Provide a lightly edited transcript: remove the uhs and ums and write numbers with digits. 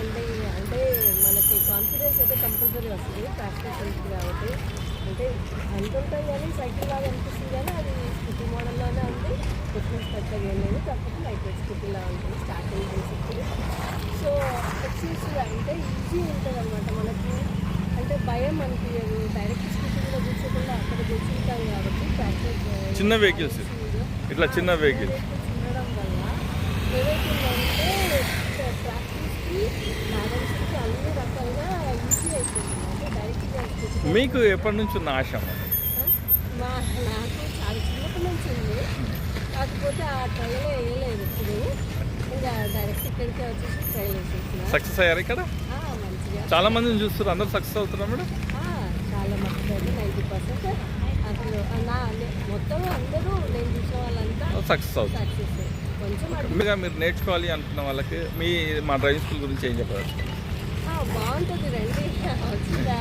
అంటే అంటే మనకి కాన్ఫిడెన్స్ అయితే కంపల్సరీ వస్తుంది ప్రాక్టీస్ ఉంటుంది కాబట్టి. అంటే అనుకుంటాం కానీ సైకిల్ లాగా అనిపిస్తుంది కానీ అది స్కూటీ మోడల్లోనే ఉంది. డిఫరెన్స్ పెద్దగా ఏం లేదు, కాకపోతే లైట్ వెయిట్ స్కూటీలా ఉంటుంది స్టార్టింగ్ బేసిక్లీ. సో ఎక్సర్సైజ్ అంటే ఈజీ ఉంటుంది అనమాట మనకి. అంటే భయం అనిపించదు, డైరెక్ట్ స్కూటీలో కూర్చోకుండా అక్కడ కూర్చుంటాం కాబట్టి ప్రాక్టీస్. చిన్న వెహికల్స్ ఇట్లా చిన్న వెహికల్స్ ఉండడం వల్ల ఏదైతుందంటే ప్రాక్టీస్కి బ్యాలెన్స్కి అన్ని రకాలుగా ఈజీ అయిపోతుంది. అంటే డైరెక్ట్గా మీకు ఎప్పటి నుంచి ఉన్న ఆశ? నాకు చాలా చిన్నప్పటి నుంచి ఉంది, కాకపోతే ఆ ట్రైల్ వేయలేదు ఇప్పుడు. ఇంకా డైరెక్ట్ ఇక్కడికే వచ్చేసి ట్రైల్ వేసేసిన. సక్సెస్ అయ్యారు ఇక్కడ? మంచిగా చాలా మందిని చూస్తారు, అందరూ సక్సెస్ అవుతున్నారు మేడం. చాలా మట్టుకు 90% అసలు మొత్తం అందరూ నేను చూసిన వాళ్ళంతా సక్సెస్ అవుతుంది. సక్సెస్. కొంచెం మీరు నేర్చుకోవాలి అనుకున్న వాళ్ళకి మా డ్రైవింగ్ స్కూల్ గురించి ఏం చెప్పారు? బాగుంటుంది రండి, వచ్చిందా